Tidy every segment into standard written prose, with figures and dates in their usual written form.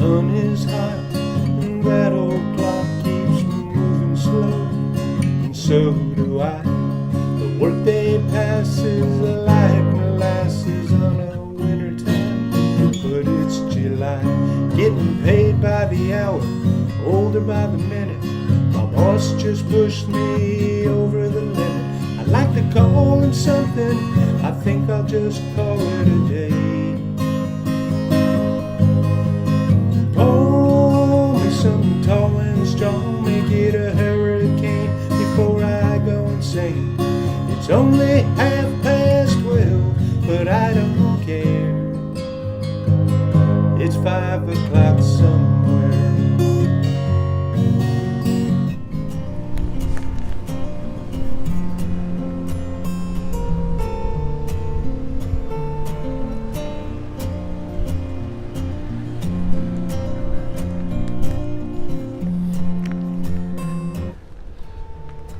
sun is hot and that old clock keeps moving slow, and so do I. The workday passes like molasses on a winter time, but it's July. Getting paid by the hour, older by the minute. My boss just pushed me over the limit. I'd like to call him something, I think I'll just call it a day. Pull me something tall and strong, make it a hurricane before I go insane. It's only 12:30, but I don't care. It's 5 o'clock somewhere.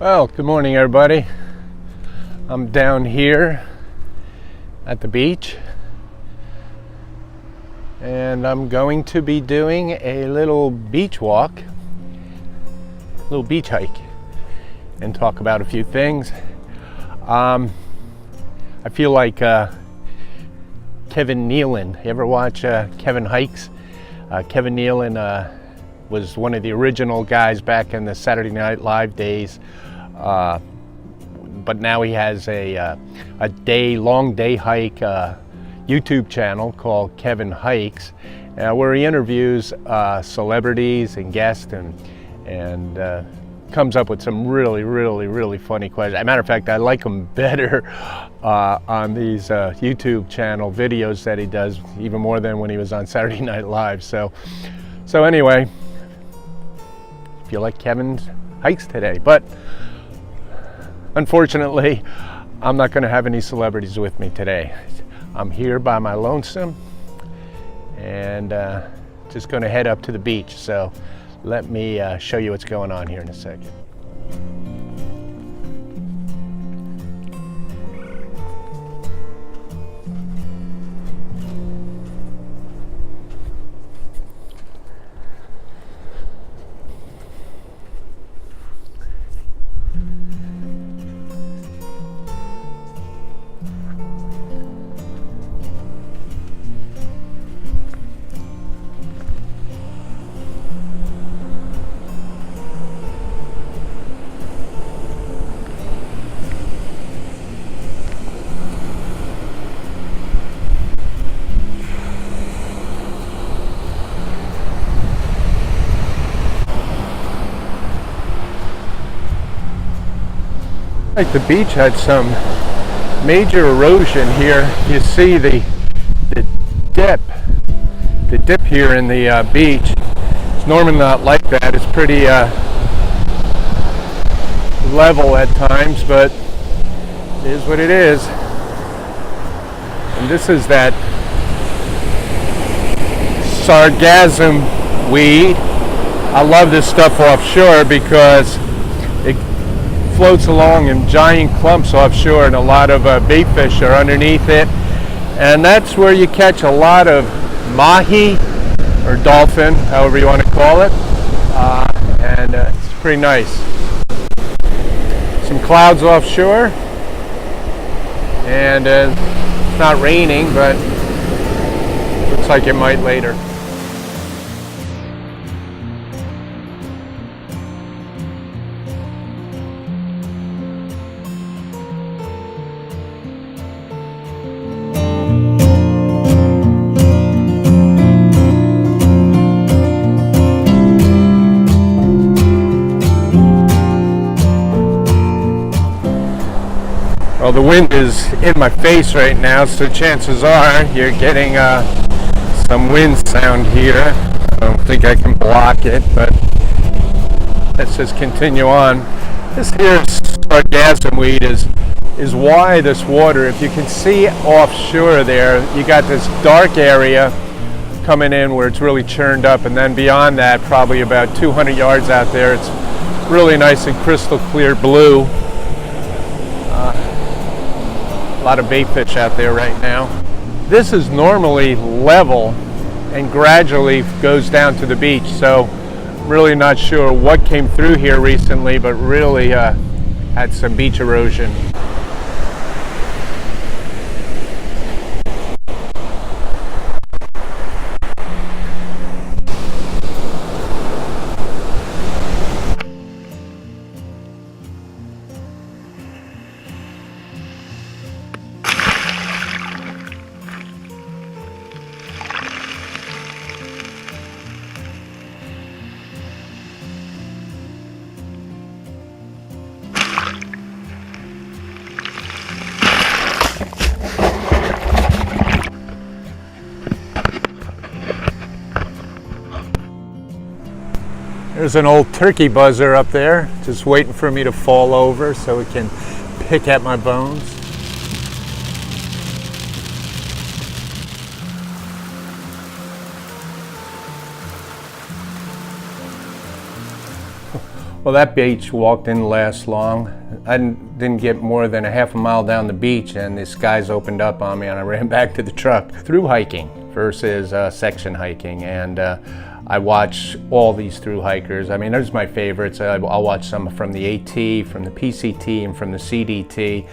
Well, good morning, everybody. I'm down here at the beach, and I'm going to be doing a little beach walk, a little beach hike, and talk about a few things. I feel like Kevin Nealon. You ever watch Kevin Hikes? Kevin Nealon was one of the original guys back in the Saturday Night Live days. But now he has a long day hike YouTube channel called Kevin Hikes, where he interviews celebrities and guests and comes up with some really funny questions. As a matter of fact, I like him better on these YouTube channel videos that he does, even more than when he was on Saturday Night Live. So anyway, if you like Kevin's hikes today, but unfortunately, I'm not going to have any celebrities with me today. I'm here by my lonesome and just going to head up to the beach. So let me show you what's going on here in a second. Like the beach had some major erosion here. You see the dip here in the beach. It's normally not like that. It's pretty level at times, but it is what it is. And this is that sargassum weed. I love this stuff offshore because it floats along in giant clumps offshore, and a lot of bait fish are underneath it, and that's where you catch a lot of mahi or dolphin, however you want to call it, and it's pretty nice. Some clouds offshore, and it's not raining, but looks like it might later. Well, the wind is in my face right now, so chances are you're getting some wind sound here. I don't think I can block it, but let's just continue on. This here sargassum weed is why this water, if you can see offshore there, you got this dark area coming in where it's really churned up, and then beyond that, probably about 200 yards out there, it's really nice and crystal clear blue. A lot of bait fish out there right now. This is normally level and gradually goes down to the beach. So I'm really not sure what came through here recently, but really had some beach erosion. There's an old turkey buzzer up there, just waiting for me to fall over so it can pick at my bones. Well, that beach walk didn't last long. I didn't get more than a half a mile down the beach and the skies opened up on me and I ran back to the truck. Through hiking versus section hiking, and I watch all these through hikers. I mean, those are my favorites. I'll watch some from the AT, from the PCT, and from the CDT.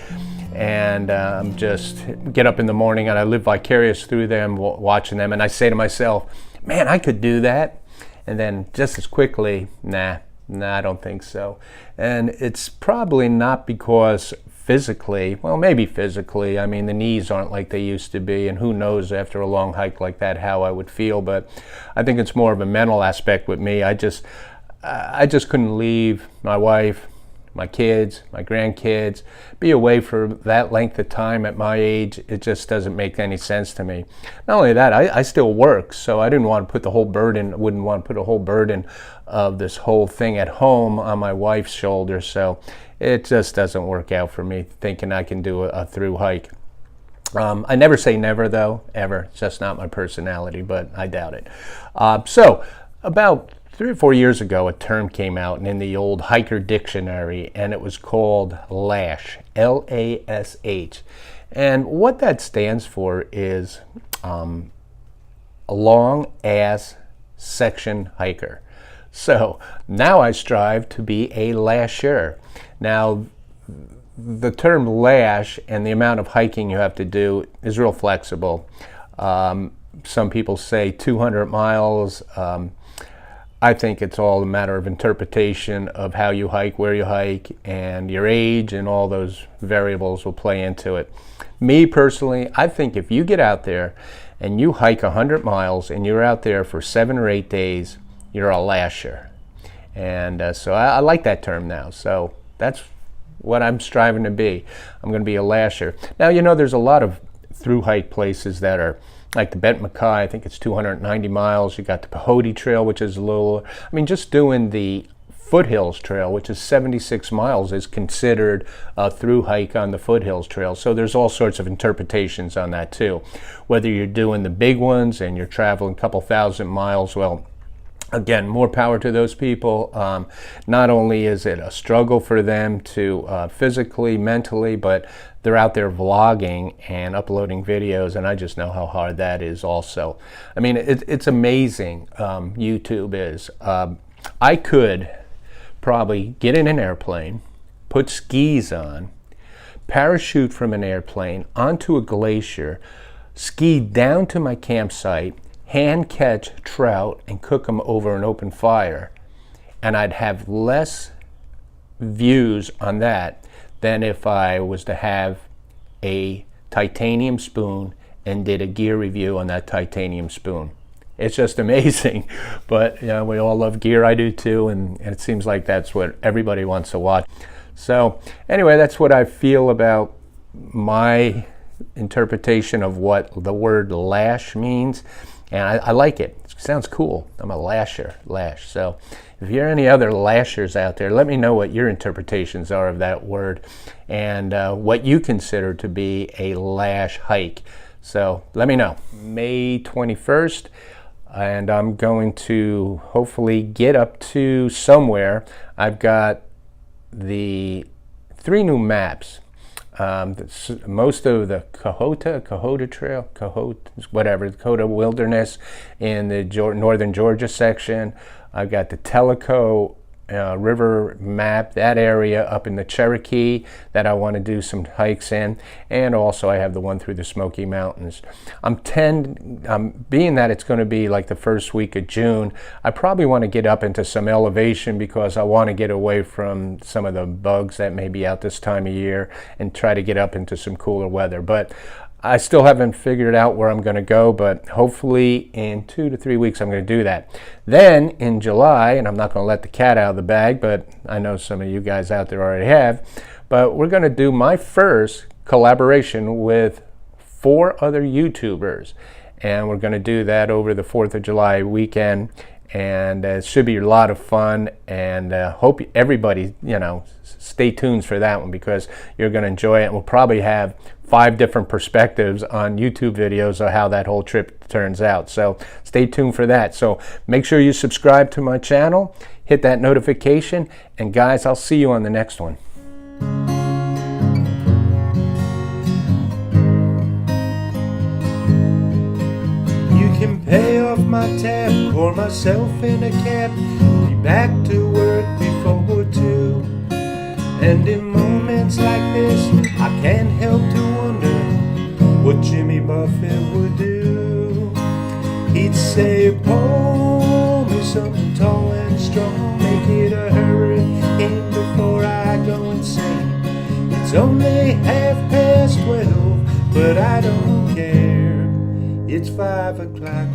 And just get up in the morning and I live vicarious through them, watching them. And I say to myself, man, I could do that. And then just as quickly, nah, I don't think so. And it's probably not because physically, well, maybe physically, I mean, the knees aren't like they used to be, and who knows after a long hike like that how I would feel, but I think it's more of a mental aspect with me. I just couldn't leave my wife, my kids, my grandkids, be away for that length of time at my age. It just doesn't make any sense to me. Not only that, I still work, so I didn't want to put the whole burden, wouldn't want to put a whole burden of this whole thing at home on my wife's shoulders, so it just doesn't work out for me thinking I can do a through hike. I never say never though, ever. It's just not my personality, but I doubt it. So about 3 or 4 years ago, a term came out in the old hiker dictionary, and it was called Lash, L-A-S-H. And what that stands for is a long ass section hiker. So now I strive to be a lasher. Now, the term lash and the amount of hiking you have to do is real flexible. Some people say 200 miles. I think it's all a matter of interpretation of how you hike, where you hike, and your age, and all those variables will play into it. Me personally, I think if you get out there and you hike 100 miles and you're out there for 7 or 8 days, you're a lasher. And so I like that term now. So that's what I'm striving to be. I'm going to be a lasher. Now, you know, there's a lot of through hike places that are like the Bent Mackay. I think it's 290 miles. You got the Pehote Trail, which is a little, I mean, just doing the Foothills Trail, which is 76 miles, is considered a through hike on the Foothills Trail. So there's all sorts of interpretations on that too. Whether you're doing the big ones and you're traveling a couple thousand miles, well, again, more power to those people. Not only is it a struggle for them to physically, mentally, but they're out there vlogging and uploading videos, and I just know how hard that is also. I mean, it's amazing, YouTube is. I could probably get in an airplane, put skis on, parachute from an airplane onto a glacier, ski down to my campsite, hand catch trout and cook them over an open fire, and I'd have less views on that than if I was to have a titanium spoon and did a gear review on that titanium spoon. It's just amazing. But you know, we all love gear. I do too, and it seems like that's what everybody wants to watch. So anyway, that's what I feel about my interpretation of what the word lash means. And I like it. It sounds cool. I'm a lasher, lash. So if you're any other lashers out there, let me know what your interpretations are of that word and what you consider to be a lash hike. So let me know. May 21st, and I'm going to hopefully get up to somewhere. I've got the 3 new maps. most of the Cohota Trail, whatever, Cohota Wilderness in the northern Georgia section. I've got the Tellico River map, that area up in the Cherokee that I want to do some hikes in, and also I have the one through the Smoky Mountains. Being that it's going to be like the first week of June, I probably want to get up into some elevation because I want to get away from some of the bugs that may be out this time of year and try to get up into some cooler weather. But I still haven't figured out where I'm going to go, but hopefully in 2 to 3 weeks I'm going to do that. Then in July, and I'm not going to let the cat out of the bag, but I know some of you guys out there already have, but we're going to do my first collaboration with 4 other YouTubers. And we're going to do that over the 4th of July weekend. And it should be a lot of fun, and hope everybody, stay tuned for that one because you're going to enjoy it. We'll probably have 5 different perspectives on YouTube videos of how that whole trip turns out. So stay tuned for that. So make sure you subscribe to my channel, hit that notification, and guys, I'll see you on the next one. Can pay off my tab, pour myself in a cab, be back to work before 2. And in moments like this, I can't help to wonder what Jimmy Buffett would do. He'd say, pour me something tall and strong, make it a hurricane before I go insane. It's only 12:30, but I don't care. It's 5 o'clock.